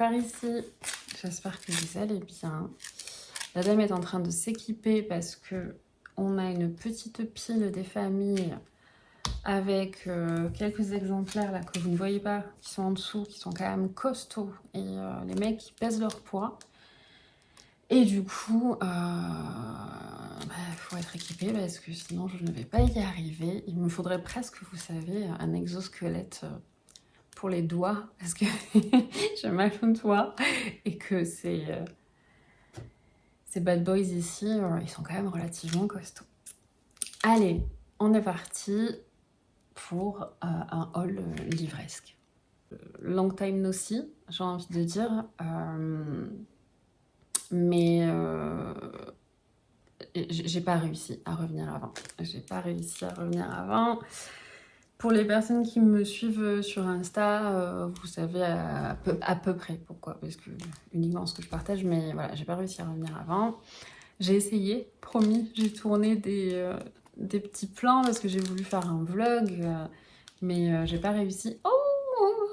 par ici. J'espère que vous allez bien. La dame est en train de s'équiper parce que on a une petite pile des familles avec quelques exemplaires là que vous ne voyez pas, qui sont en dessous, qui sont quand même costauds. Et les mecs qui pèsent leur poids. Et du coup, faut être équipé parce que sinon je ne vais pas y arriver. Il me faudrait presque, vous savez, un exosquelette pour les doigts parce que j'ai mal aux doigts et que ces bad boys ici, ils sont quand même relativement costauds. Allez, on est parti pour un haul livresque. Long time no see, j'ai envie de dire. Mais j'ai pas réussi à revenir avant. Pour les personnes qui me suivent sur Insta, vous savez à peu près pourquoi, parce que uniquement ce que je partage, mais voilà, j'ai pas réussi à revenir avant. J'ai essayé, promis, j'ai tourné des petits plans parce que j'ai voulu faire un vlog, mais j'ai pas réussi. Oh,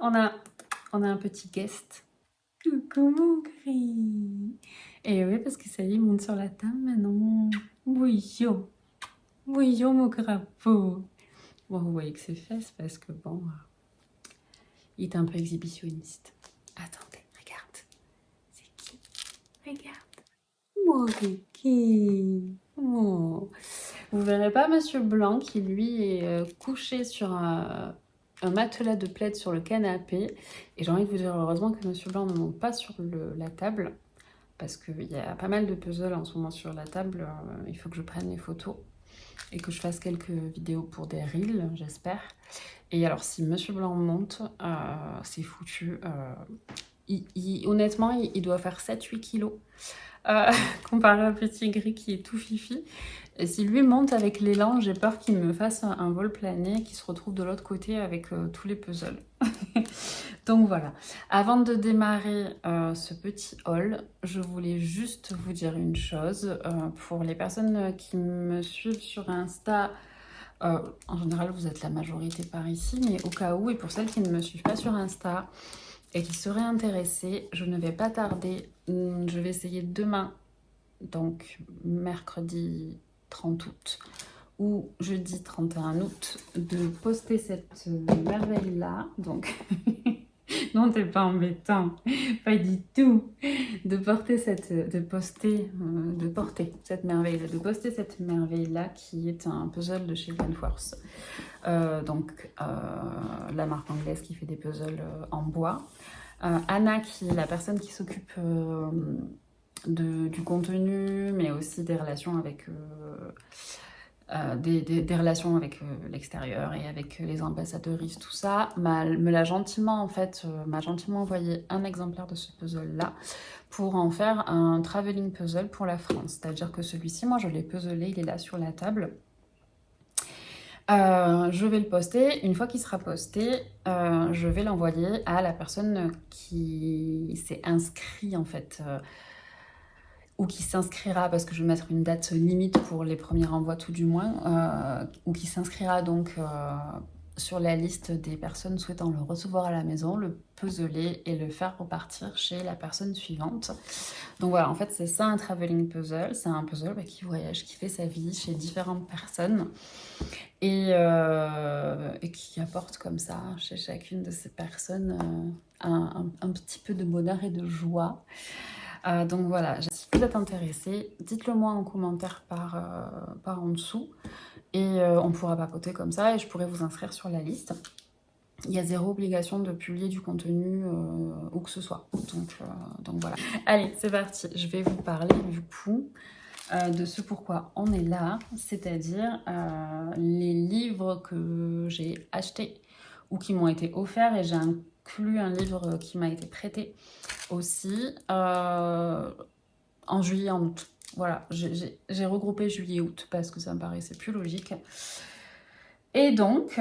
on a un petit guest. Coucou mon gris. Et oui, parce que ça y est, il monte sur la table maintenant. Bouillon. Bouillon, mon crapaud. Bon, vous voyez que c'est fesses parce que bon, il est un peu exhibitionniste. Attendez, regarde. C'est qui? Regarde. Mon kiki. Oh. Vous verrez pas Monsieur Blanc qui lui est couché sur un matelas de plaid sur le canapé. Et j'ai envie de vous dire heureusement que Monsieur Blanc ne monte pas sur la table. Parce qu'il y a pas mal de puzzles en ce moment sur la table. Il faut que je prenne les photos. Et que je fasse quelques vidéos pour des reels, j'espère. Et alors, si Monsieur Blanc monte, c'est foutu. Honnêtement, il doit faire 7-8 kilos. Comparé au petit gris qui est tout fifi. Et si lui monte avec l'élan, j'ai peur qu'il me fasse un vol plané, qu'il se retrouve de l'autre côté avec tous les puzzles. Donc voilà. Avant de démarrer ce petit haul, je voulais juste vous dire une chose. Pour les personnes qui me suivent sur Insta, en général vous êtes la majorité par ici, mais au cas où, et pour celles qui ne me suivent pas sur Insta et qui seraient intéressées, je ne vais pas tarder. Je vais essayer demain, donc mercredi 30 août ou jeudi 31 août, de poster cette merveille-là. Donc, non, t'es pas embêtant, pas du tout. De poster cette merveille-là qui est un puzzle de chez Gunforce. Donc, la marque anglaise qui fait des puzzles en bois. Anna, qui est la personne qui s'occupe du contenu, mais aussi des relations avec des relations avec l'extérieur et avec les ambassadeuristes, tout ça, me l'a gentiment en fait, m'a gentiment envoyé un exemplaire de ce puzzle-là pour en faire un traveling puzzle pour la France. C'est-à-dire que celui-ci, moi je l'ai puzzlé, il est là sur la table. Je vais le poster. Une fois qu'il sera posté, je vais l'envoyer à la personne qui s'est inscrite en fait, ou qui s'inscrira, parce que je vais mettre une date limite pour les premiers envois tout du moins, ou qui s'inscrira donc sur la liste des personnes souhaitant le recevoir à la maison, le puzzler et le faire repartir chez la personne suivante. Donc voilà, en fait c'est ça un traveling puzzle, c'est un puzzle qui voyage, qui fait sa vie chez différentes personnes et qui apporte comme ça chez chacune de ces personnes un petit peu de bonheur et de joie. Donc voilà, si vous êtes intéressés, dites-le moi en commentaire par en dessous et on pourra papoter comme ça et je pourrai vous inscrire sur la liste. Il y a zéro obligation de publier du contenu où que ce soit. Donc voilà. Allez, c'est parti. Je vais vous parler du coup de ce pourquoi on est là, c'est-à-dire les livres que j'ai achetés ou qui m'ont été offerts, et j'ai inclus un livre qui m'a été prêté aussi en juillet, en août. Voilà, j'ai regroupé juillet-août parce que ça me paraissait plus logique. Et donc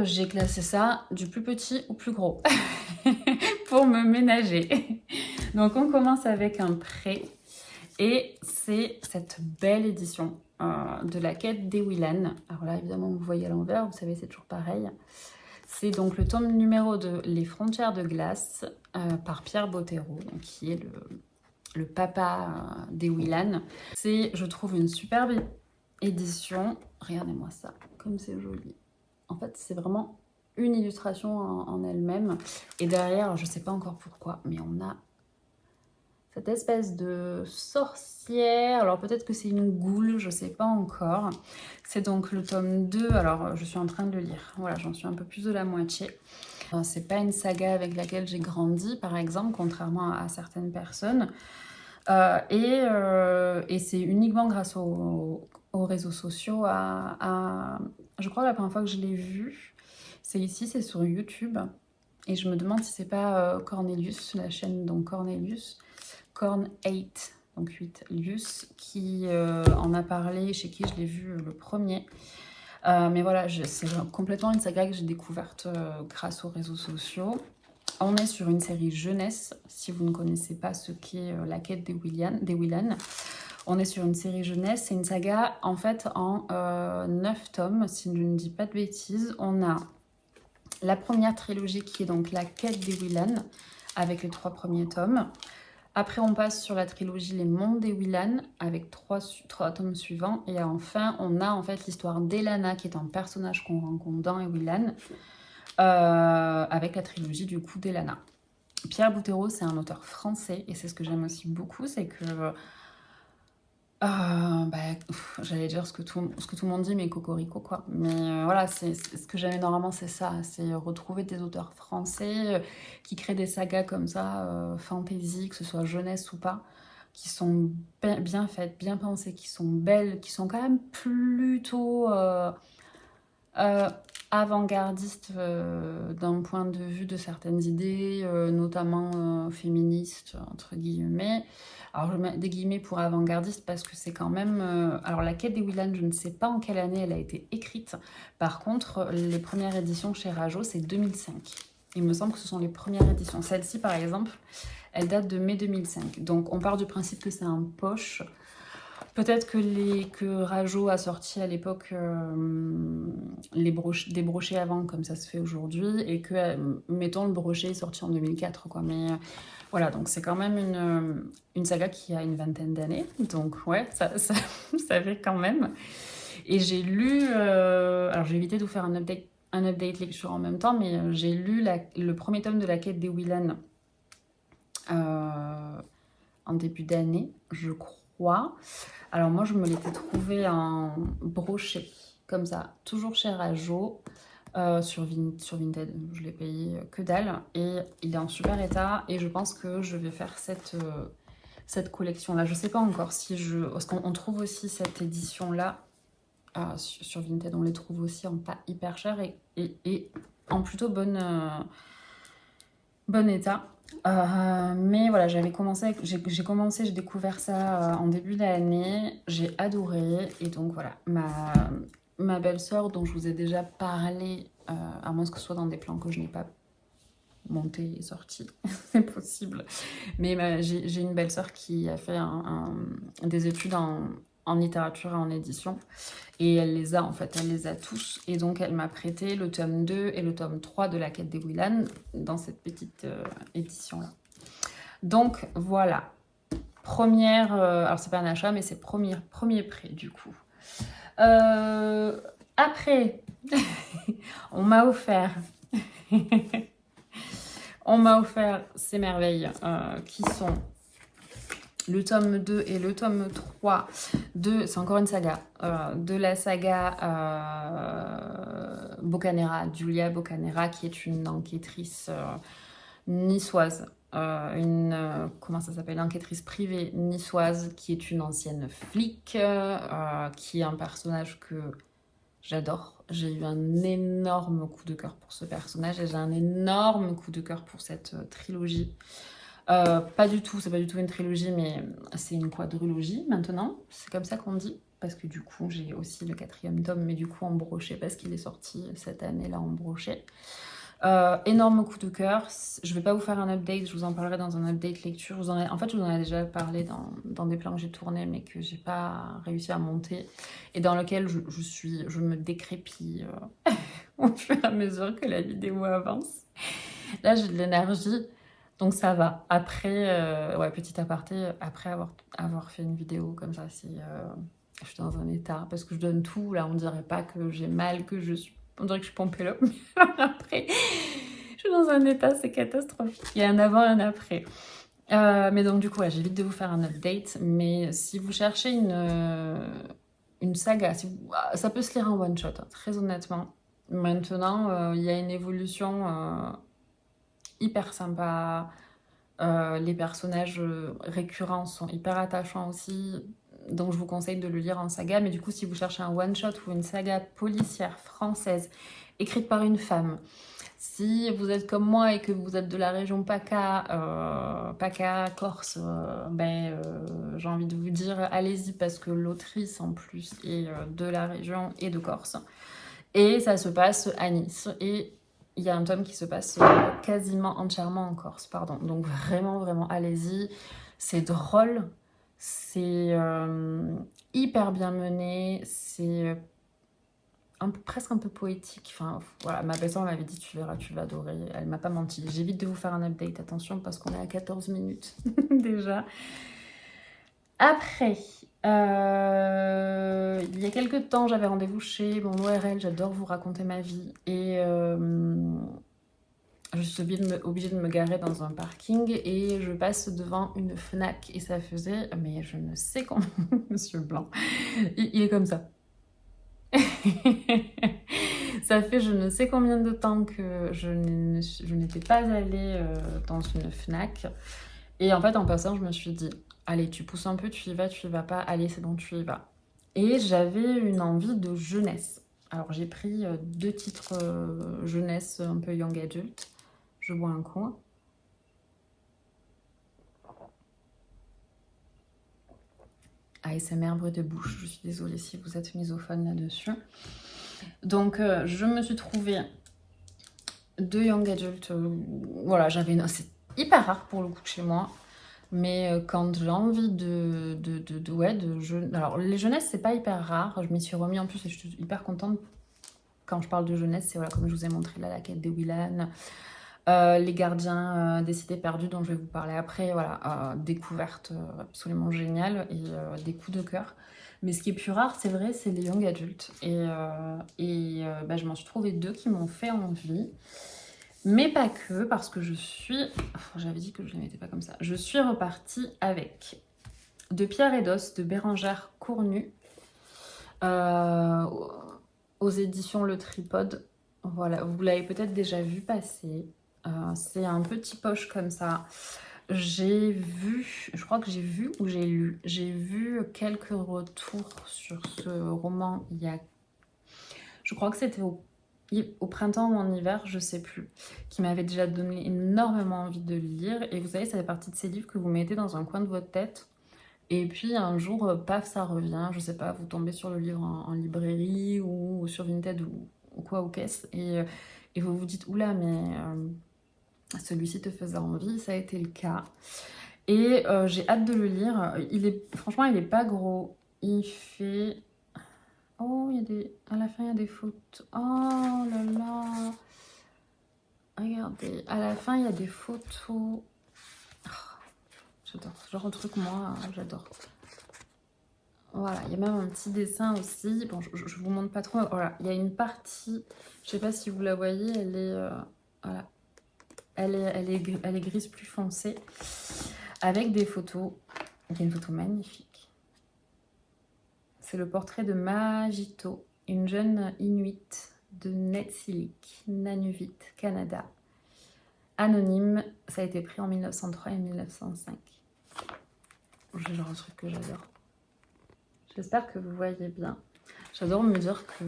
j'ai classé ça du plus petit au plus gros pour me ménager. Donc on commence avec un prêt et c'est cette belle édition de la quête des Willan. Alors là évidemment vous voyez à l'envers, vous savez c'est toujours pareil. C'est donc le tome numéro 2, Les frontières de glace, par Pierre Bottero, donc, qui est le papa des Willan. C'est, je trouve, une superbe édition. Regardez-moi ça, comme c'est joli. En fait, c'est vraiment une illustration en elle-même. Et derrière, je sais pas encore pourquoi, mais on a cette espèce de sorcière. Alors peut-être que c'est une goule, je sais pas encore. C'est donc le tome 2. Alors je suis en train de le lire. Voilà, j'en suis un peu plus de la moitié. C'est pas une saga avec laquelle j'ai grandi, par exemple, contrairement à certaines personnes. Et c'est uniquement grâce aux réseaux sociaux. Je crois que la première fois que je l'ai vu, c'est ici, c'est sur YouTube. Et je me demande si c'est pas Cornelius, la chaîne donc Cornelius, Corn 8, donc 8 Lius, qui en a parlé, chez qui je l'ai vu le premier. Mais voilà, c'est complètement une saga que j'ai découverte grâce aux réseaux sociaux. On est sur une série jeunesse, si vous ne connaissez pas ce qu'est la quête des Willan. On est sur une série jeunesse, c'est une saga en fait en 9 tomes, si je ne dis pas de bêtises. On a la première trilogie qui est donc la quête des Willan, avec les 3 premiers tomes. Après, on passe sur la trilogie Les Mondes des Willan, avec 3 tomes suivants. Et enfin, on a en fait l'histoire d'Elana, qui est un personnage qu'on rencontre dans les Willan, avec la trilogie du coup d'Elana. Pierre Bottero, c'est un auteur français, et c'est ce que j'aime aussi beaucoup, c'est que... j'allais dire ce que tout le monde dit, mais cocorico quoi. Mais voilà, c'est ce que j'aime énormément, c'est ça, c'est retrouver des auteurs français qui créent des sagas comme ça, fantasy, que ce soit jeunesse ou pas, qui sont bien faites, bien pensées, qui sont belles, qui sont quand même plutôt avant-gardistes d'un point de vue de certaines idées, notamment féministes, entre guillemets. Alors je mets des guillemets pour avant-gardiste parce que c'est quand même... alors la quête des Willan, je ne sais pas en quelle année elle a été écrite. Par contre, les premières éditions chez Rajo, c'est 2005. Il me semble que ce sont les premières éditions. Celle-ci, par exemple, elle date de mai 2005. Donc on part du principe que c'est un poche. Peut-être que Rajo a sorti à l'époque des brochets avant, comme ça se fait aujourd'hui, et que, mettons, le brochet est sorti en 2004, quoi. Mais voilà, donc c'est quand même une saga qui a une vingtaine d'années, donc ouais, ça fait quand même. Et j'ai lu, alors j'ai évité de vous faire un update lecture en même temps, mais j'ai lu le premier tome de la quête des Willan en début d'année, je crois. Alors moi, je me l'étais trouvé en brochet, comme ça, toujours chez Rajo, sur Vinted. Je l'ai payé que dalle, et il est en super état, et je pense que je vais faire cette collection-là. Je sais pas encore si parce qu'on trouve aussi cette édition-là sur Vinted, on les trouve aussi en pas hyper cher, et en plutôt bon état. Mais voilà, j'ai découvert ça en début d'année, j'ai adoré, et donc voilà, ma belle-sœur dont je vous ai déjà parlé, à moins que ce soit dans des plans que je n'ai pas monté et sorti, c'est possible, mais j'ai une belle-sœur qui a fait des études en littérature et en édition, et elle les a tous, et donc elle m'a prêté le tome 2 et le tome 3 de la quête des Willan dans cette petite édition là. Donc voilà, première, alors c'est pas un achat, mais c'est premier prêt du coup. Après, on m'a offert ces merveilles qui sont le tome 2 et le tome 3 c'est encore une saga, de la saga Boccanera, Giulia Boccanera, qui est une enquêtrice niçoise, comment ça s'appelle, enquêtrice privée niçoise, qui est une ancienne flic, qui est un personnage que j'adore. J'ai eu un énorme coup de cœur pour ce personnage, et j'ai un énorme coup de cœur pour cette trilogie. C'est pas du tout une trilogie, mais c'est une quadrilogie maintenant, c'est comme ça qu'on dit, parce que du coup j'ai aussi le 4e tome, mais du coup en brochet, parce qu'il est sorti cette année-là en brochet. Énorme coup de cœur. Je vais pas vous faire un update, je vous en parlerai dans un update lecture. En fait, je vous en ai déjà parlé dans des plans que j'ai tournés, mais que j'ai pas réussi à monter, et dans lequel je me décrépille au fur et à mesure que la vidéo avance. Là, j'ai de l'énergie, donc ça va. Après, ouais, petit aparté, après avoir fait une vidéo comme ça, je suis dans un état, parce que je donne tout, là, on dirait pas que j'ai mal, on dirait que je suis pompée là. Après, je suis dans un état, c'est catastrophique. Il y a un avant et un après. Mais donc, du coup, ouais, j'évite de vous faire un update, mais si vous cherchez une saga, ça peut se lire en one shot, hein, très honnêtement. Maintenant, il y a une évolution hyper sympa. Les personnages récurrents sont hyper attachants aussi. Donc je vous conseille de le lire en saga. Mais du coup, si vous cherchez un one-shot ou une saga policière française écrite par une femme, si vous êtes comme moi et que vous êtes de la région PACA, Corse, j'ai envie de vous dire, allez-y parce que l'autrice en plus est de la région et de Corse. Et ça se passe à Nice. Et il y a un tome qui se passe quasiment entièrement en Corse, pardon. Donc vraiment, vraiment, allez-y. C'est drôle, c'est hyper bien mené, c'est presque un peu poétique. Enfin, voilà, ma belle-sœur m'avait dit, tu verras, tu vas adorer. Elle m'a pas menti. J'évite de vous faire un update, attention, parce qu'on est à 14 minutes déjà. Après, il y a quelques temps, j'avais rendez-vous chez mon ORL, j'adore vous raconter ma vie, et je suis obligée de me garer dans un parking, et je passe devant une Fnac, et ça faisait, mais je ne sais comment, Monsieur Blanc, il est comme ça. Ça fait je ne sais combien de temps que je n'étais pas allée dans une Fnac, et en fait, en passant, je me suis dit, allez, tu pousses un peu, tu y vas pas, allez, c'est bon, tu y vas. Et j'avais une envie de jeunesse. Alors, j'ai pris 2 titres jeunesse, un peu young adult. Je bois un coup. ASMR, bruit de bouche, je suis désolée si vous êtes misophone là-dessus. Donc, je me suis trouvée 2 young adult. Voilà, c'est hyper rare pour le coup chez moi. Mais quand j'ai envie alors, les jeunesses, c'est pas hyper rare. Je m'y suis remis en plus et je suis hyper contente. Quand je parle de jeunesse, c'est voilà, comme je vous ai montré là, la quête des Willan, les gardiens des cités perdues dont je vais vous parler après. Voilà, découverte absolument géniale et des coups de cœur. Mais ce qui est plus rare, c'est vrai, c'est les young adultes. Je m'en suis trouvé 2 qui m'ont fait envie. Mais pas que, parce que j'avais dit que je ne les mettais pas comme ça. Je suis repartie avec De Pierre et d'Os de Bérengère Cournu aux éditions Le Tripode. Voilà, vous l'avez peut-être déjà vu passer. C'est un petit poche comme ça. Je crois que j'ai vu ou j'ai lu. J'ai vu quelques retours sur ce roman je crois que c'était au printemps ou en hiver, je sais plus, qui m'avait déjà donné énormément envie de le lire. Et vous savez, ça fait partie de ces livres que vous mettez dans un coin de votre tête. Et puis un jour, paf, ça revient. Je sais pas, vous tombez sur le livre en librairie ou sur Vinted ou quoi, aux caisses. Et vous vous dites, oula, mais celui-ci te faisait envie. Ça a été le cas. Et j'ai hâte de le lire. Franchement, il est pas gros. Il fait... Oh, à la fin, il y a des photos. Oh là là. Regardez, à la fin, il y a des photos. Oh, j'adore ce genre de truc, moi, j'adore. Voilà, il y a même un petit dessin aussi. Bon, je vous montre pas trop. Voilà, il y a une partie, je sais pas si vous la voyez, elle est... voilà. Elle est grise plus foncée, avec des photos. Il y a une photo magnifique. C'est le portrait de Majito, une jeune Inuit de Netsilic, Nunavut, Canada. Anonyme, ça a été pris en 1903 et 1905. C'est le genre de truc que j'adore. J'espère que vous voyez bien. J'adore me dire que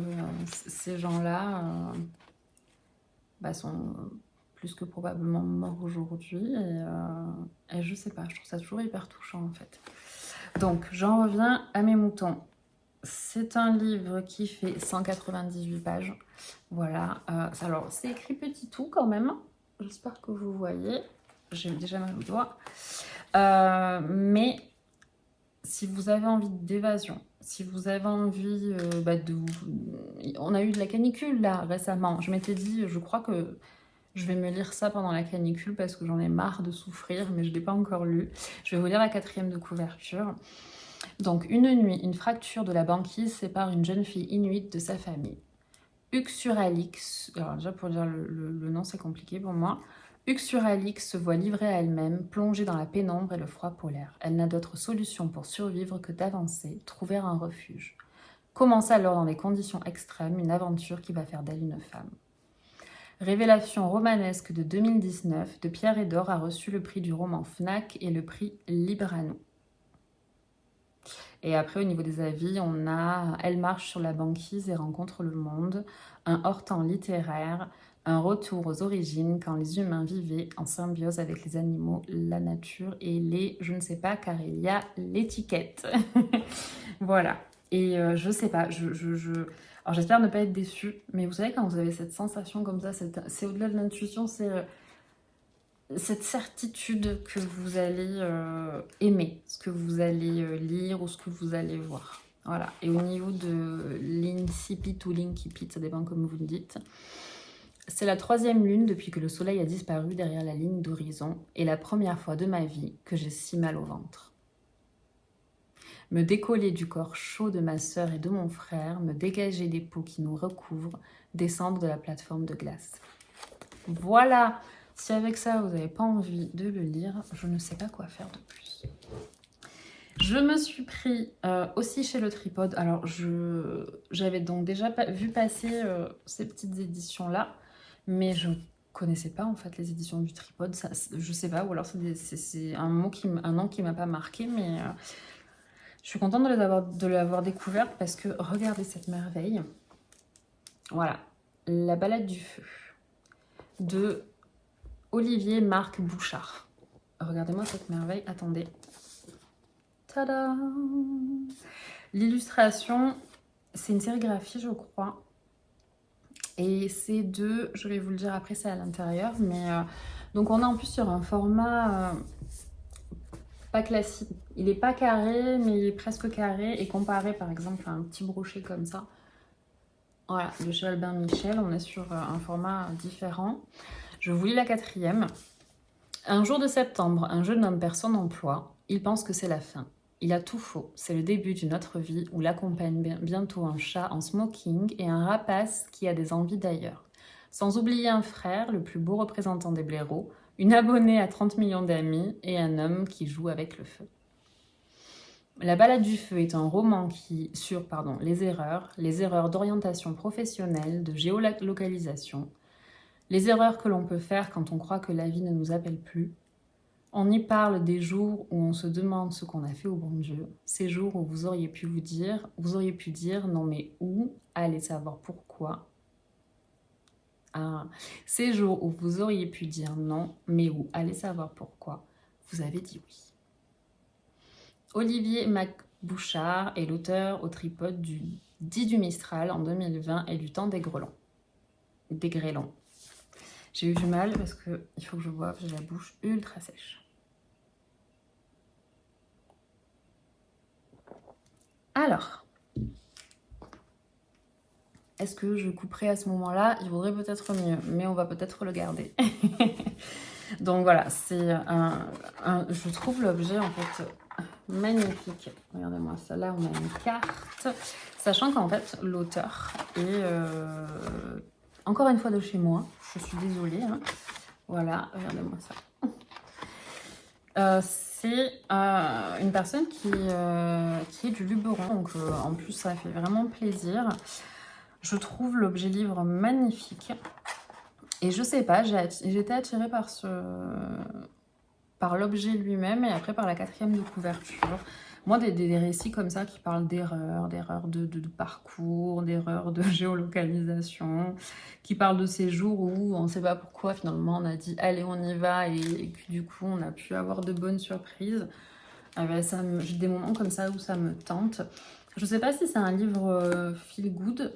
ces gens-là sont plus que probablement morts aujourd'hui. Et je sais pas, je trouve ça toujours hyper touchant en fait. Donc, j'en reviens à mes moutons. C'est un livre qui fait 198 pages. Voilà. Alors, c'est écrit petit tout quand même. J'espère que vous voyez. J'ai déjà mal au doigt. Mais si vous avez envie d'évasion, si vous avez envie On a eu de la canicule là récemment. Je m'étais dit, je crois que je vais me lire ça pendant la canicule parce que j'en ai marre de souffrir, mais je ne l'ai pas encore lu. Je vais vous lire la 4e de couverture. Donc, une nuit, une fracture de la banquise sépare une jeune fille inuite de sa famille. Uxuralix, alors déjà pour dire le nom c'est compliqué pour moi. Uxuralix se voit livrée à elle-même, plongée dans la pénombre et le froid polaire. Elle n'a d'autre solution pour survivre que d'avancer, trouver un refuge. Commence alors dans des conditions extrêmes une aventure qui va faire d'elle une femme. Révélation romanesque de 2019 de Pierre Edor a reçu le prix du roman Fnac et le prix Librano. Et après, au niveau des avis, on a Elle marche sur la banquise et rencontre le monde, un hors-temps littéraire, un retour aux origines quand les humains vivaient en symbiose avec les animaux, la nature et les je ne sais pas car il y a l'étiquette. Voilà. Et je sais pas, alors j'espère ne pas être déçue, mais vous savez quand vous avez cette sensation comme ça, c'est au-delà de l'intuition, c'est cette certitude que vous allez aimer ce que vous allez lire ou ce que vous allez voir. Voilà. Et au niveau de l'incipit ou l'incipit, ça dépend comme vous le dites, c'est la 3e lune depuis que le soleil a disparu derrière la ligne d'horizon et la première fois de ma vie que j'ai si mal au ventre. Me décoller du corps chaud de ma sœur et de mon frère, me dégager des peaux qui nous recouvrent, descendre de la plateforme de glace. Voilà! Si avec ça, vous n'avez pas envie de le lire, je ne sais pas quoi faire de plus. Je me suis pris aussi chez le Tripode. Alors, j'avais donc déjà vu passer ces petites éditions-là, mais je connaissais pas en fait les éditions du Tripode. Ça, je sais pas, ou alors c'est un nom qui m'a pas marqué, mais je suis contente de l'avoir découverte parce que regardez cette merveille. Voilà, La balade du feu de Olivier Marc Bouchard. Regardez-moi cette merveille, attendez. Tada! L'illustration, c'est une sérigraphie, je crois. Et c'est je vais vous le dire après, c'est à l'intérieur. Mais donc on est en plus sur un format pas classique. Il n'est pas carré, mais il est presque carré. Et comparé par exemple à un petit brochet comme ça, voilà, de chez Albin Michel, on est sur un format différent. Je vous lis la 4e. Un jour de septembre, un jeune homme perd son emploi. Il pense que c'est la fin. Il a tout faux. C'est le début d'une autre vie où l'accompagne bientôt un chat en smoking et un rapace qui a des envies d'ailleurs. Sans oublier un frère, le plus beau représentant des blaireaux, une abonnée à 30 millions d'amis et un homme qui joue avec le feu. La balade du feu est un roman sur les erreurs d'orientation professionnelle, de géolocalisation, les erreurs que l'on peut faire quand on croit que la vie ne nous appelle plus. On y parle des jours où on se demande ce qu'on a fait au bon Dieu, ces jours où vous auriez pu dire non mais où, allez savoir pourquoi. Ces jours où vous auriez pu dire non, mais où, allez savoir pourquoi, vous avez dit oui. Olivier Mac-Bouchard est l'auteur au Tripode du 10 du Mistral en 2020 et du Temps des Grêlons. J'ai eu du mal parce qu'il faut que je boive, j'ai la bouche ultra sèche. Alors, est-ce que je couperai à ce moment-là? Il vaudrait peut-être mieux, mais on va peut-être le garder. Donc voilà, je trouve l'objet en fait magnifique. Regardez-moi ça, là on a une carte. Sachant qu'en fait, l'auteur est encore une fois de chez moi. Je suis désolée. Hein. Voilà, regardez-moi ça. C'est une personne qui est du Luberon. Donc en plus, ça fait vraiment plaisir. Je trouve l'objet livre magnifique. Et je sais pas, j'étais attirée par l'objet lui-même et après par la 4e de couverture. Moi, des récits comme ça qui parlent d'erreurs de parcours, d'erreurs de géolocalisation, qui parlent de ces jours où on ne sait pas pourquoi finalement on a dit allez on y va et puis du coup on a pu avoir de bonnes surprises. J'ai des moments comme ça où ça me tente. Je sais pas si c'est un livre feel good.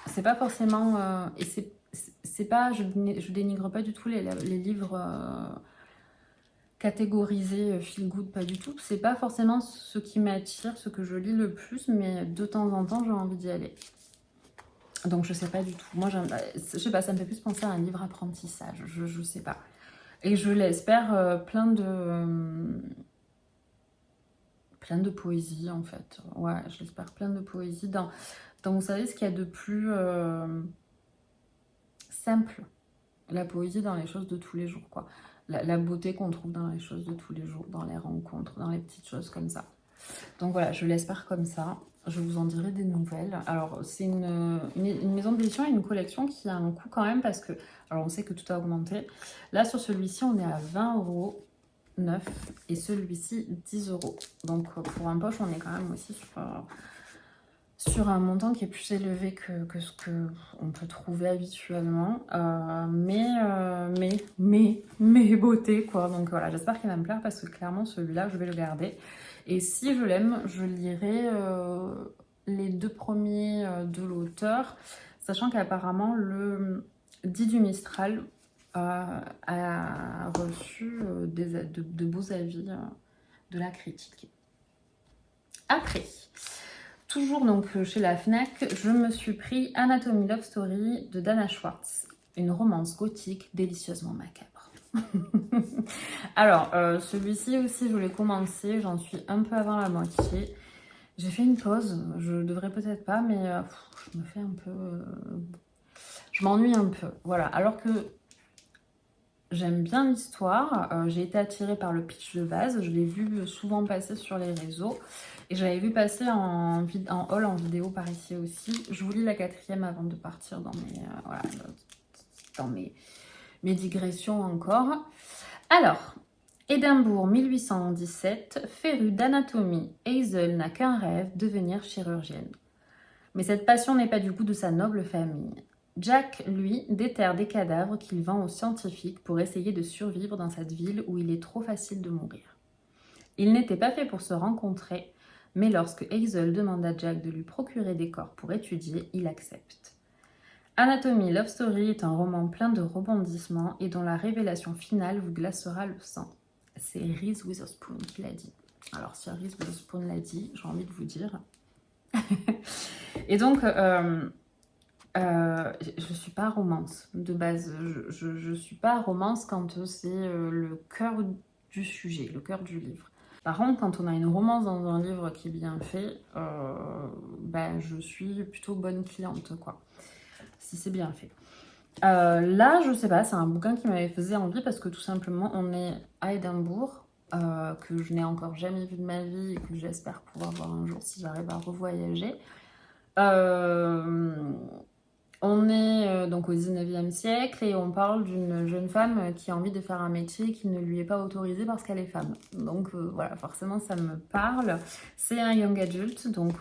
C'est pas forcément... et c'est pas... Je dénigre pas du tout les livres catégoriser feel good, pas du tout. C'est pas forcément ce qui m'attire, ce que je lis le plus, mais de temps en temps, j'ai envie d'y aller. Donc je sais pas du tout. Moi, je sais pas, ça me fait plus penser à un livre apprentissage. Je sais pas. Et je l'espère plein de poésie en fait. Ouais, je l'espère plein de poésie dans vous savez ce qu'il y a de plus simple, la poésie dans les choses de tous les jours quoi. La beauté qu'on trouve dans les choses de tous les jours, dans les rencontres, dans les petites choses comme ça. Donc voilà, je l'espère comme ça. Je vous en dirai des nouvelles. Alors, c'est une maison d'édition et une collection qui a un coût quand même parce que, alors on sait que tout a augmenté. Là, sur celui-ci, on est à 20 € neuf et celui-ci 10 €. Donc, pour un poche, on est quand même aussi sur un montant qui est plus élevé que ce qu'on peut trouver habituellement. Mais beauté, quoi. Donc voilà, j'espère qu'il va me plaire parce que clairement, celui-là, je vais le garder. Et si je l'aime, je lirai les 2 premiers de l'auteur, sachant qu'apparemment, le dit du Mistral a reçu de beaux avis de la critique. Après, toujours donc chez la Fnac, je me suis pris Anatomy Love Story de Dana Schwartz, une romance gothique délicieusement macabre. Alors, celui-ci aussi, je l'ai commencé, j'en suis un peu avant la moitié. J'ai fait une pause, je devrais peut-être pas, mais je me fais un peu... je m'ennuie un peu, voilà. Alors que j'aime bien l'histoire, j'ai été attirée par le pitch de base, je l'ai vu souvent passer sur les réseaux. Et j'avais vu passer en haul, en vidéo par ici aussi. Je vous lis la 4e avant de partir dans mes digressions encore. Alors, Édimbourg 1817, férue d'anatomie, Hazel n'a qu'un rêve, devenir chirurgienne. Mais cette passion n'est pas du goût de sa noble famille. Jack, lui, déterre des cadavres qu'il vend aux scientifiques pour essayer de survivre dans cette ville où il est trop facile de mourir. Ils n'étaient pas faits pour se rencontrer, mais lorsque Hazel demande à Jack de lui procurer des corps pour étudier, il accepte. Anatomy Love Story est un roman plein de rebondissements et dont la révélation finale vous glacera le sang. C'est Reese Witherspoon qui l'a dit. Alors si Reese Witherspoon l'a dit, j'ai envie de vous dire. Et donc, je suis pas romance de base. Je suis pas romance quand c'est le cœur du sujet, le cœur du livre. Par contre, quand on a une romance dans un livre qui est bien fait, je suis plutôt bonne cliente, quoi. Si c'est bien fait. Là, je sais pas, c'est un bouquin qui m'avait fait envie parce que tout simplement, on est à Édimbourg, que je n'ai encore jamais vu de ma vie et que j'espère pouvoir voir un jour si j'arrive à revoyager. On est donc au 19e siècle et on parle d'une jeune femme qui a envie de faire un métier qui ne lui est pas autorisé parce qu'elle est femme. Donc voilà, forcément ça me parle. C'est un young adult, donc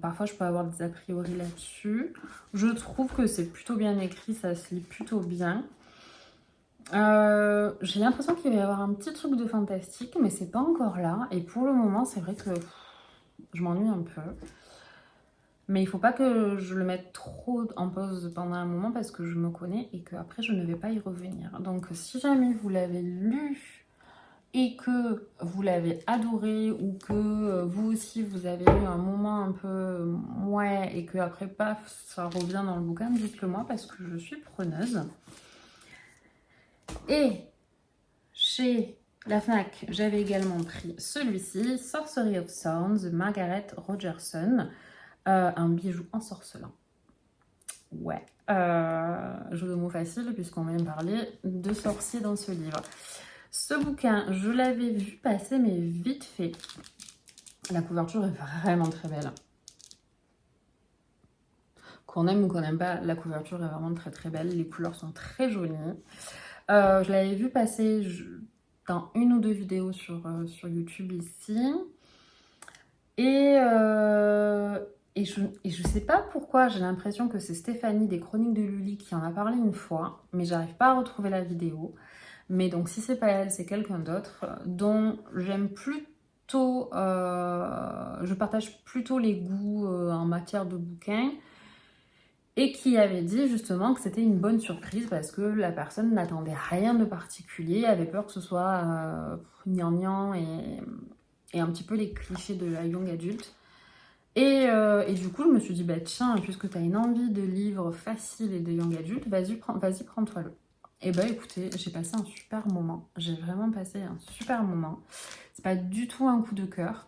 parfois je peux avoir des a priori là-dessus. Je trouve que c'est plutôt bien écrit, ça se lit plutôt bien. J'ai l'impression qu'il va y avoir un petit truc de fantastique, mais c'est pas encore là. Et pour le moment, c'est vrai que je m'ennuie un peu. Mais il faut pas que je le mette trop en pause pendant un moment parce que je me connais et qu'après je ne vais pas y revenir. Donc si jamais vous l'avez lu et que vous l'avez adoré ou que vous aussi vous avez eu un moment un peu ouais et que après paf ça revient dans le bouquin, dites-le moi parce que je suis preneuse. Et chez la Fnac, j'avais également pris celui-ci, Sorcery of Sounds de Margaret Rogerson. Un bijou ensorcelant. Ouais. Jeu de mots facile puisqu'on vient de parler de sorciers dans ce livre. Ce bouquin, je l'avais vu passer mais vite fait. La couverture est vraiment très belle. Qu'on aime ou qu'on n'aime pas, la couverture est vraiment très très belle. Les couleurs sont très jolies. Je l'avais vu passer dans une ou deux vidéos sur YouTube ici. Et je sais pas pourquoi, j'ai l'impression que c'est Stéphanie des Chroniques de Lully qui en a parlé une fois, mais j'arrive pas à retrouver la vidéo. Mais donc si c'est pas elle, c'est quelqu'un d'autre dont j'aime plutôt, je partage plutôt les goûts en matière de bouquins. et qui avait dit justement que c'était une bonne surprise parce que la personne n'attendait rien de particulier, avait peur que ce soit gnangnan et un petit peu les clichés de la young adulte. Et du coup, je me suis dit, bah tiens, puisque tu as une envie de livres faciles et de young adulte, vas-y, prends-toi-le. Et bah écoutez, j'ai passé un super moment. J'ai vraiment passé un super moment. C'est pas du tout un coup de cœur.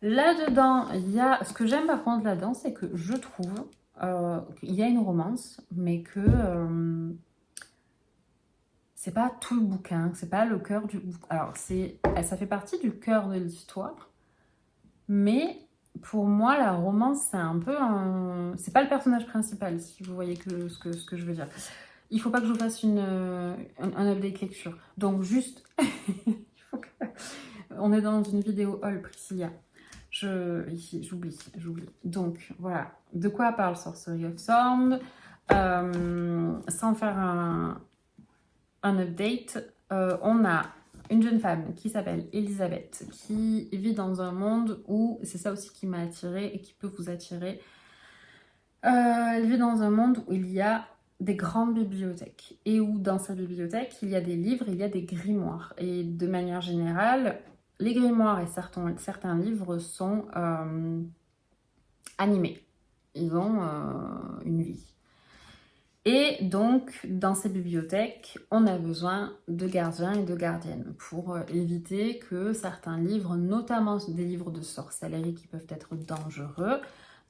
Là-dedans, il y a... Ce que j'aime par contre là-dedans, c'est que je trouve qu'il y a une romance, mais que c'est pas tout le bouquin, c'est pas le cœur du bouquin. Alors, ça fait partie du cœur de l'histoire, mais pour moi, la romance, c'est un peu un... C'est pas le personnage principal, si vous voyez ce que je veux dire. Il faut pas que je vous fasse un update lecture. Donc, juste... On est dans une vidéo haul, Priscilla. Ici, j'oublie. Donc, voilà. De quoi parle Sorcery of Sound sans faire un update, on a une jeune femme qui s'appelle Elisabeth, qui vit dans un monde où, c'est ça aussi qui m'a attirée et qui peut vous attirer, elle vit dans un monde où il y a des grandes bibliothèques et où dans sa bibliothèque, il y a des livres, il y a des grimoires. Et de manière générale, les grimoires et certains livres sont animés. Ils ont une vie. Et donc, dans ces bibliothèques, on a besoin de gardiens et de gardiennes pour éviter que certains livres, notamment des livres de sorcellerie qui peuvent être dangereux,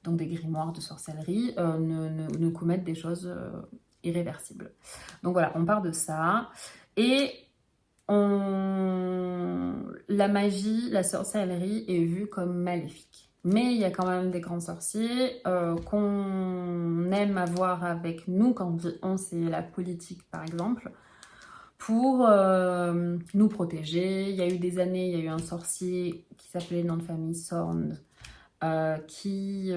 donc des grimoires de sorcellerie, ne commettent des choses irréversibles. Donc voilà, on part de ça. Et la magie, la sorcellerie est vue comme maléfique. Mais il y a quand même des grands sorciers qu'on aime avoir avec nous, quand on dit on, c'est la politique par exemple, pour nous protéger. Il y a eu des années, il y a eu un sorcier qui s'appelait nom de famille Sorn, qui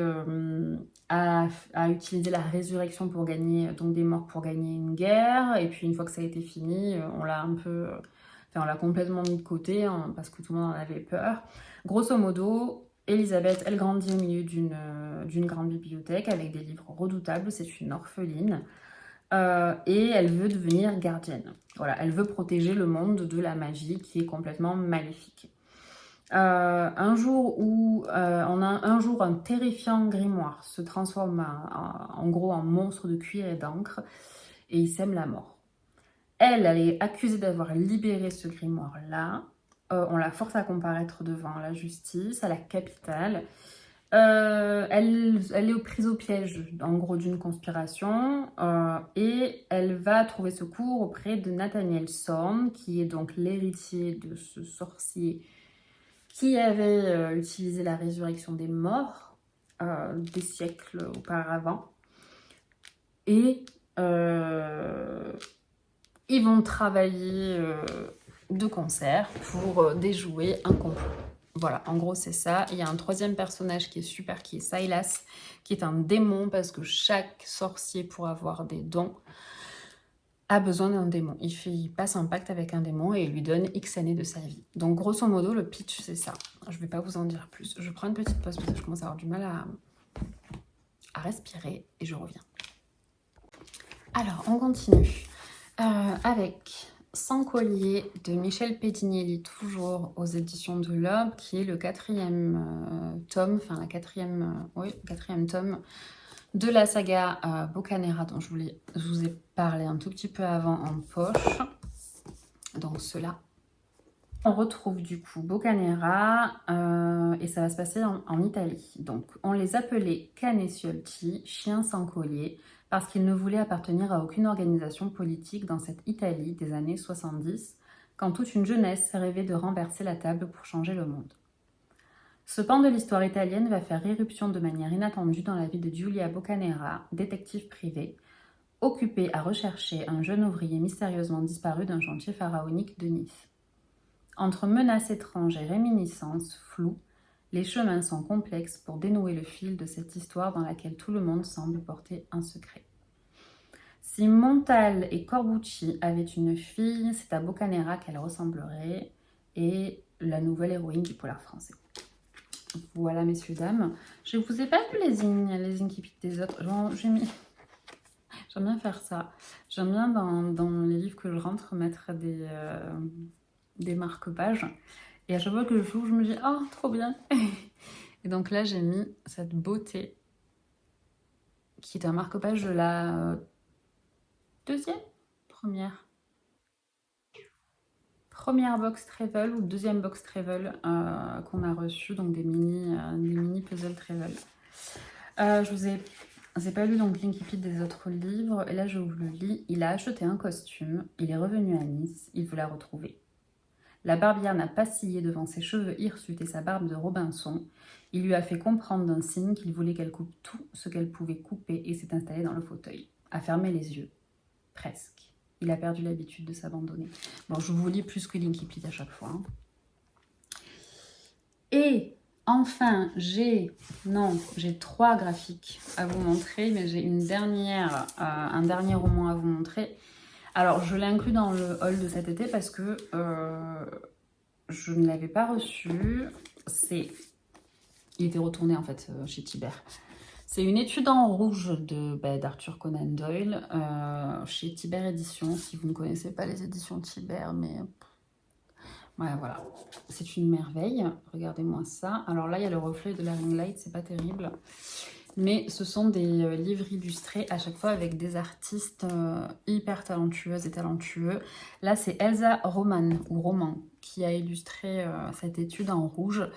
a utilisé la résurrection pour gagner, donc des morts pour gagner une guerre. Et puis une fois que ça a été fini, on l'a un peu... Enfin, on l'a complètement mis de côté hein, parce que tout le monde en avait peur. Grosso modo, Elisabeth, elle grandit au milieu d'une grande bibliothèque avec des livres redoutables. C'est une orpheline. Et elle veut devenir gardienne. Voilà, elle veut protéger le monde de la magie qui est complètement maléfique. Un jour où un terrifiant grimoire se transforme en gros en monstre de cuir et d'encre et il sème la mort. Elle est accusée d'avoir libéré ce grimoire-là. On la force à comparaître devant la justice, à la capitale. Elle est prise au piège, en gros, d'une conspiration. Et elle va trouver secours auprès de Nathaniel Sorn, qui est donc l'héritier de ce sorcier qui avait utilisé la résurrection des morts des siècles auparavant. Et ils vont travailler de concert pour déjouer un complot. Voilà, en gros c'est ça. Il y a un troisième personnage qui est super, qui est Silas, qui est un démon, parce que chaque sorcier, pour avoir des dons, a besoin d'un démon. Il passe un pacte avec un démon et il lui donne X années de sa vie. Donc grosso modo, le pitch c'est ça. Je vais pas vous en dire plus. Je prends une petite pause parce que je commence à avoir du mal à respirer et je reviens. Alors, on continue avec Sans collier de Michel Pettinelli, toujours aux éditions de l'Aube, qui est le quatrième tome, enfin la quatrième tome de la saga Boccanera, dont je vous ai parlé un tout petit peu avant en poche. Donc cela. On retrouve du coup Boccanera et ça va se passer en Italie. Donc on les appelait Canessiolti, chiens sans collier, parce qu'ils ne voulaient appartenir à aucune organisation politique dans cette Italie des années 70, quand toute une jeunesse rêvait de renverser la table pour changer le monde. Ce pan de l'histoire italienne va faire irruption de manière inattendue dans la vie de Giulia Boccanera, détective privée, occupée à rechercher un jeune ouvrier mystérieusement disparu d'un chantier pharaonique de Nice. Entre menaces étranges et réminiscences floues, les chemins sont complexes pour dénouer le fil de cette histoire dans laquelle tout le monde semble porter un secret. Si Montal et Corbucci avaient une fille, c'est à Boccanera qu'elle ressemblerait, et la nouvelle héroïne du polar français. Voilà, messieurs, dames. Je ne vous ai pas vu les incipits des autres. J'ai mis J'aime bien faire ça. J'aime bien dans les livres que je rentre mettre des marque-pages. Et à chaque fois que je l'ouvre, je me dis oh, trop bien. Et donc là, j'ai mis cette beauté qui est un marque-page de la deuxième, première. Première box travel ou deuxième box travel qu'on a reçu, donc des mini puzzle travel. Je vous ai pas lu donc l'incipit des autres livres, et là je vous le lis. Il a acheté un costume, il est revenu à Nice, il veut la retrouver. La barbière n'a pas scié devant ses cheveux hirsutes et sa barbe de Robinson. Il lui a fait comprendre d'un signe qu'il voulait qu'elle coupe tout ce qu'elle pouvait couper et s'est installé dans le fauteuil, a fermé les yeux. Presque. Il a perdu l'habitude de s'abandonner. Bon, je vous lis plus que l'incipit à chaque fois. Hein. Et enfin, j'ai 3 graphiques à vous montrer, mais j'ai un dernier roman à vous montrer. Alors, je l'ai inclus dans le haul de cet été parce que je ne l'avais pas reçu. Il était retourné en fait chez Tibère. C'est une étude en rouge d'Arthur Conan Doyle chez Tibère Éditions. Si vous ne connaissez pas les éditions Tibère, mais ouais, voilà, c'est une merveille. Regardez-moi ça. Alors là, il y a le reflet de la ring light, c'est pas terrible. Mais ce sont des livres illustrés à chaque fois avec des artistes hyper talentueuses et talentueux. Là, c'est Elsa Roman qui a illustré cette étude en rouge.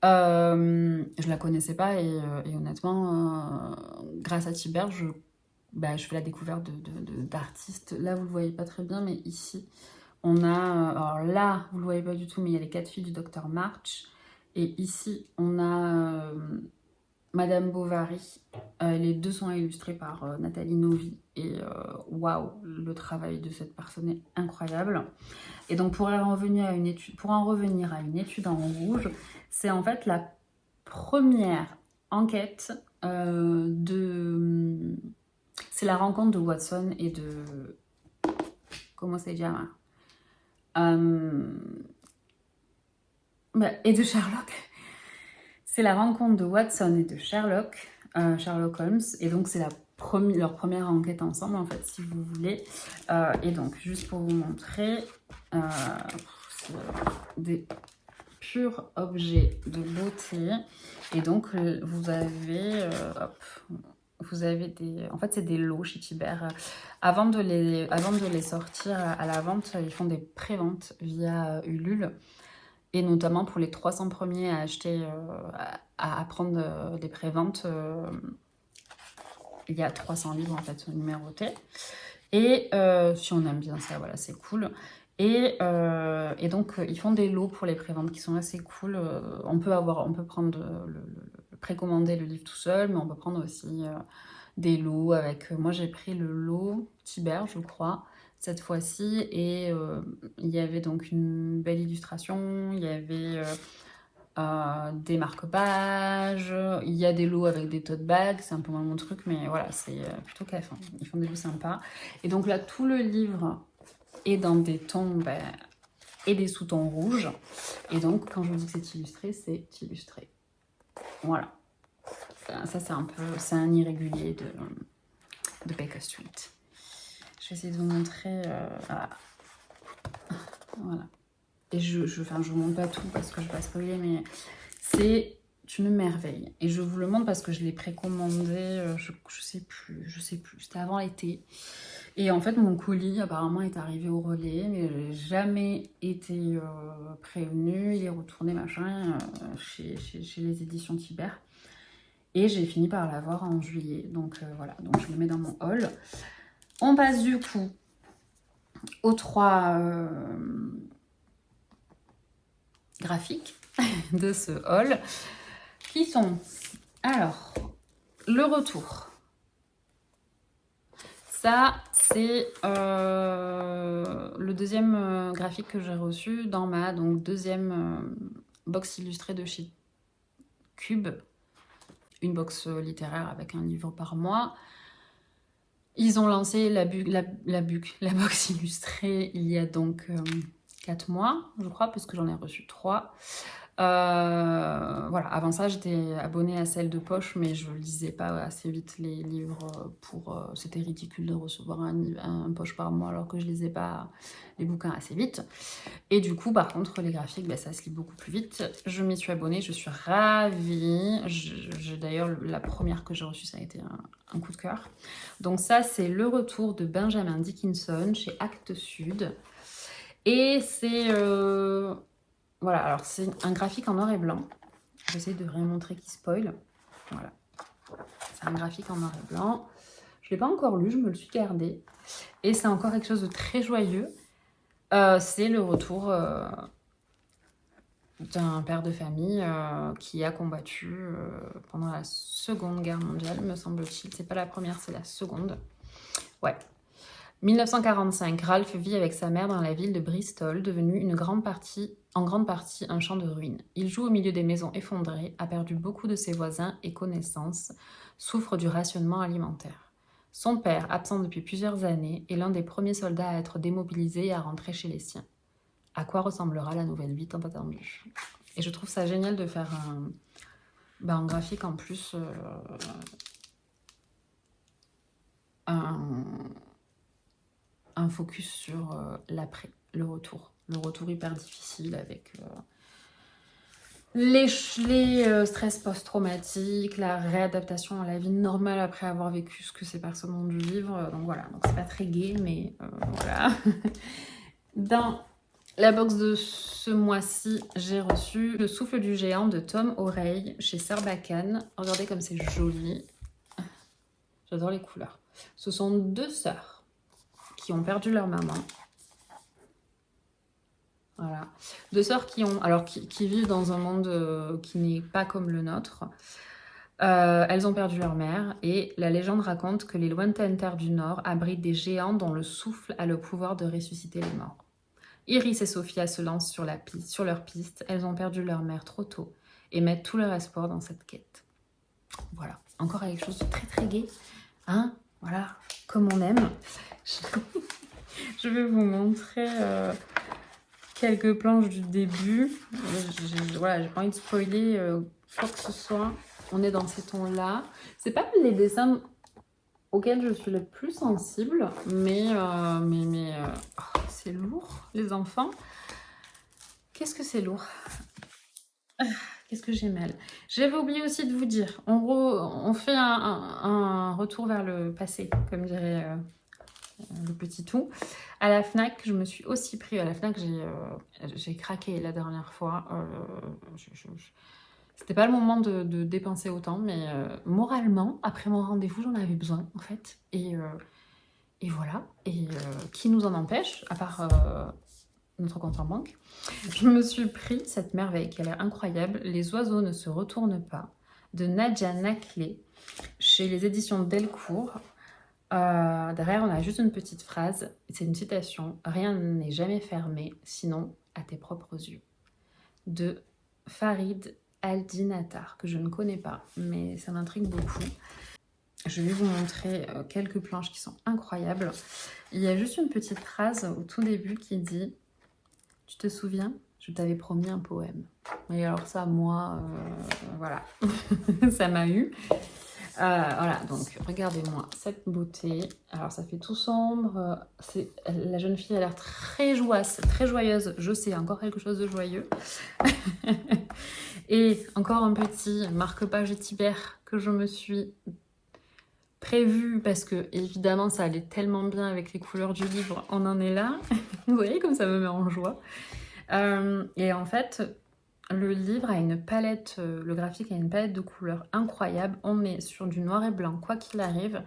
Je la connaissais pas et honnêtement, grâce à Tibère, je fais la découverte d'artistes. Là, vous le voyez pas très bien, mais ici, on a... alors là, vous le voyez pas du tout, mais il y a les 4 filles du docteur March. Et ici, on a Madame Bovary. Les deux sont illustrés par Nathalie Novi. Et waouh, le travail de cette personne est incroyable. Et donc, pour en revenir à une étude en rouge, c'est en fait la première enquête c'est la rencontre de Watson et de... Comment ça se dit et de Sherlock. C'est la rencontre de Watson et de Sherlock Holmes. Et donc, c'est leur première enquête ensemble, en fait, si vous voulez. Et donc, juste pour vous montrer, des purs objets de beauté. Et donc, vous avez des... En fait, c'est des lots chez Tibère. Avant de les sortir à la vente, ils font des préventes via Ulule. Et notamment pour les 300 premiers à acheter, à prendre des préventes, il y a 300 livres en fait numérotés. Et si on aime bien ça, voilà, c'est cool. Et donc, ils font des lots pour les préventes qui sont assez cool. On peut prendre précommander le livre tout seul, mais on peut prendre aussi des lots avec... moi, j'ai pris le lot Tibère, je crois, cette fois-ci. Et il y avait donc une belle illustration. Il y avait des marque-pages. Il y a des lots avec des tote bags. C'est un peu moins mon truc, mais voilà, c'est plutôt kiffant. Ils font des lots sympas. Et donc là, tout le livre est dans des tons et des sous-tons rouges. Et donc, quand je vous dis que c'est illustré, c'est illustré. Voilà. Ça, c'est un irrégulier de Baker Street. Je vais essayer de vous montrer. Voilà. Et je vous montre pas tout parce que je vais pas spoiler, mais c'est une merveille. Et je vous le montre parce que je l'ai précommandé, je sais plus. C'était avant l'été. Et en fait, mon colis apparemment est arrivé au relais, mais j'ai jamais été prévenue. Il est retourné machin chez les éditions Tibère. Et j'ai fini par l'avoir en juillet. Donc voilà, donc je le mets dans mon haul. On passe du coup aux 3 graphiques de ce haul, qui sont, alors, le retour. Ça, c'est le deuxième graphique que j'ai reçu dans ma deuxième box illustrée de chez Cube. Une box littéraire avec un livre par mois. Ils ont lancé la box illustrée il y a donc 4 mois, je crois, puisque j'en ai reçu 3. Voilà, avant ça, j'étais abonnée à celle de poche, mais je lisais pas assez vite les livres pour... c'était ridicule de recevoir un poche par mois alors que je lisais pas les bouquins assez vite. Et du coup, par contre, les graphiques, ben, ça se lit beaucoup plus vite. Je m'y suis abonnée, je suis ravie. D'ailleurs, la première que j'ai reçue, ça a été un coup de cœur. Donc ça, c'est Le Retour de Benjamin Dickinson chez Actes Sud. Et c'est... voilà, alors c'est un graphique en noir et blanc. J'essaie de rien montrer qui spoil. Voilà. C'est un graphique en noir et blanc. Je ne l'ai pas encore lu, je me le suis gardé. Et c'est encore quelque chose de très joyeux. C'est le retour d'un père de famille qui a combattu pendant la Seconde Guerre mondiale, me semble-t-il. C'est pas la première, c'est la seconde. Ouais. 1945, Ralph vit avec sa mère dans la ville de Bristol, devenue en grande partie un champ de ruines. Il joue au milieu des maisons effondrées, a perdu beaucoup de ses voisins et connaissances, souffre du rationnement alimentaire. Son père, absent depuis plusieurs années, est l'un des premiers soldats à être démobilisé et à rentrer chez les siens. À quoi ressemblera la nouvelle vie tant attendue? Et je trouve ça génial de faire un graphique en plus, un focus sur l'après, le retour. Le retour hyper difficile avec les stress post-traumatiques, la réadaptation à la vie normale après avoir vécu ce que ces personnes ont dû vivre. Donc voilà, donc c'est pas très gai, mais voilà. Dans la box de ce mois-ci, j'ai reçu Le Souffle du Géant de Tom Oreille chez Sarbacane. Regardez comme c'est joli. J'adore les couleurs. Ce sont deux sœurs qui ont perdu leur maman. Voilà. Deux sœurs qui vivent dans un monde qui n'est pas comme le nôtre. Elles ont perdu leur mère et la légende raconte que les lointaines terres du Nord abritent des géants dont le souffle a le pouvoir de ressusciter les morts. Iris et Sophia se lancent sur leur piste. Elles ont perdu leur mère trop tôt et mettent tout leur espoir dans cette quête. Voilà. Encore quelque chose de très très gai. Hein? Voilà. Comme on aime. Je vais vous montrer quelques planches du début. Voilà, j'ai pas envie de spoiler quoi que ce soit. On est dans ces tons-là. C'est pas les dessins auxquels je suis le plus sensible, mais oh, c'est lourd, les enfants. Qu'est-ce que c'est lourd? Qu'est-ce que j'ai mal? J'avais oublié aussi de vous dire, on fait un retour vers le passé, comme dirait le petit tout. À la Fnac, je me suis aussi pris. À la Fnac, j'ai craqué la dernière fois. C'était pas le moment de dépenser autant, mais moralement, après mon rendez-vous, j'en avais besoin, en fait. Et voilà. Et qui nous en empêche, à part notre compte en banque. Je me suis pris cette merveille qui a l'air incroyable. Les oiseaux ne se retournent pas, de Nadia Naclé, chez les éditions Delcourt. Derrière, on a juste une petite phrase. C'est une citation. Rien n'est jamais fermé, sinon à tes propres yeux. De Farid Aldinatar, que je ne connais pas, mais ça m'intrigue beaucoup. Je vais vous montrer quelques planches qui sont incroyables. Il y a juste une petite phrase au tout début qui dit « Tu te souviens ? Je t'avais promis un poème. » Et alors ça, moi, voilà, ça m'a eu. Voilà, donc regardez-moi cette beauté. Alors ça fait tout sombre. La jeune fille a l'air très joyeuse. Je sais, encore quelque chose de joyeux. Et encore un petit marque-page Tibère que je me suis prévu parce que évidemment ça allait tellement bien avec les couleurs du livre. On en est là. Vous voyez comme ça me met en joie. Et en fait, le livre a une palette, le graphique a une palette de couleurs incroyable. On est sur du noir et blanc, quoi qu'il arrive.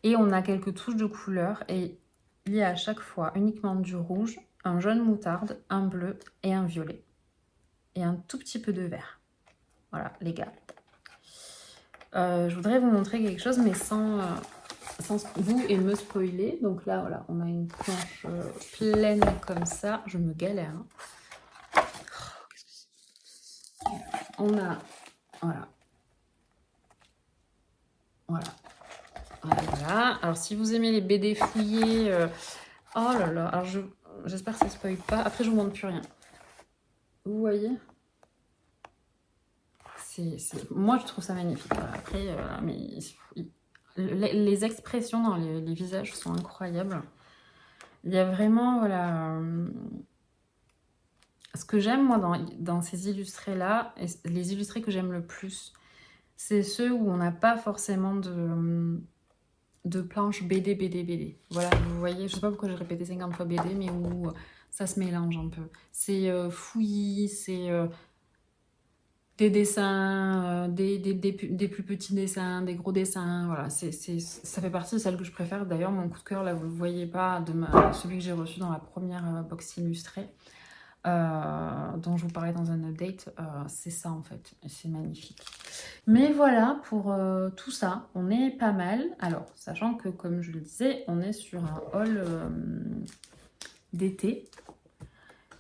Et on a quelques touches de couleurs. Et il y a à chaque fois uniquement du rouge, un jaune moutarde, un bleu et un violet. Et un tout petit peu de vert. Voilà, les gars. Je voudrais vous montrer quelque chose, mais sans vous et me spoiler. Donc là, voilà, on a une planche pleine comme ça. Je me galère. Hein. On a, voilà. Voilà. Alors, si vous aimez les BD fouillés, oh là là, alors j'espère que ça ne spoil pas. Après, je vous montre plus rien. Vous voyez? Moi, je trouve ça magnifique. Après, mais les expressions dans les visages sont incroyables. Il y a vraiment, voilà, ce que j'aime, moi, dans ces illustrés-là, et les illustrés que j'aime le plus, c'est ceux où on n'a pas forcément de planches BD. Voilà, vous voyez, je sais pas pourquoi j'ai répété 50 fois BD, mais où ça se mélange un peu. C'est fouillis, c'est des dessins, des plus petits dessins, des gros dessins, voilà, ça fait partie de celles que je préfère. D'ailleurs, mon coup de cœur, là, vous le voyez pas, celui que j'ai reçu dans la première box illustrée, dont je vous parlais dans un update, c'est ça en fait, c'est magnifique. Mais voilà, pour tout ça, on est pas mal. Alors, sachant que, comme je le disais, on est sur un haul d'été,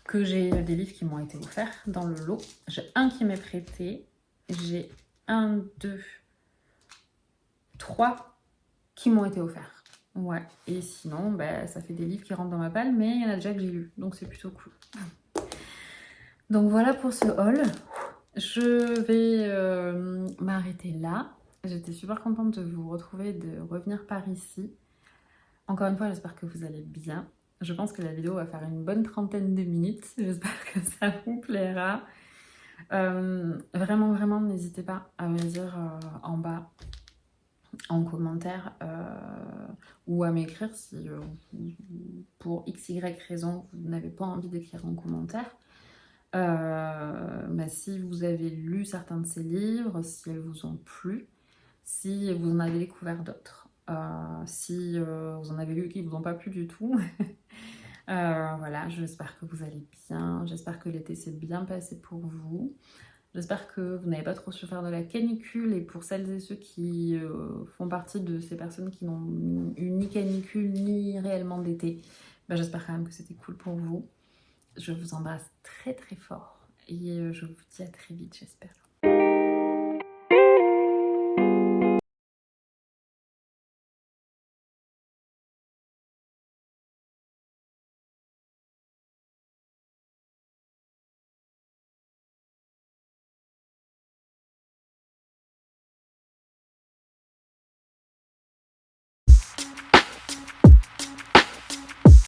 que j'ai des livres qui m'ont été offerts dans le lot. J'ai un qui m'est prêté, j'ai 1, 2, 3 qui m'ont été offerts. Ouais, et sinon, bah, ça fait des livres qui rentrent dans ma palle, mais il y en a déjà que j'ai lu, donc c'est plutôt cool. Donc voilà pour ce haul. Je vais m'arrêter là. J'étais super contente de vous retrouver, de revenir par ici. Encore une fois, j'espère que vous allez bien. Je pense que la vidéo va faire une bonne 30aine de minutes. J'espère que ça vous plaira. Vraiment, n'hésitez pas à me dire en bas, en commentaire, ou à m'écrire si pour XY raison, vous n'avez pas envie d'écrire en commentaire. Si vous avez lu certains de ces livres, si elles vous ont plu, si vous en avez découvert d'autres, si vous en avez lu qui ne vous ont pas plu du tout. Voilà, j'espère que vous allez bien, j'espère que l'été s'est bien passé pour vous. J'espère que vous n'avez pas trop souffert de la canicule, et pour celles et ceux qui font partie de ces personnes qui n'ont eu ni canicule ni réellement d'été, j'espère quand même que c'était cool pour vous. Je vous embrasse très fort et je vous dis à très vite, j'espère.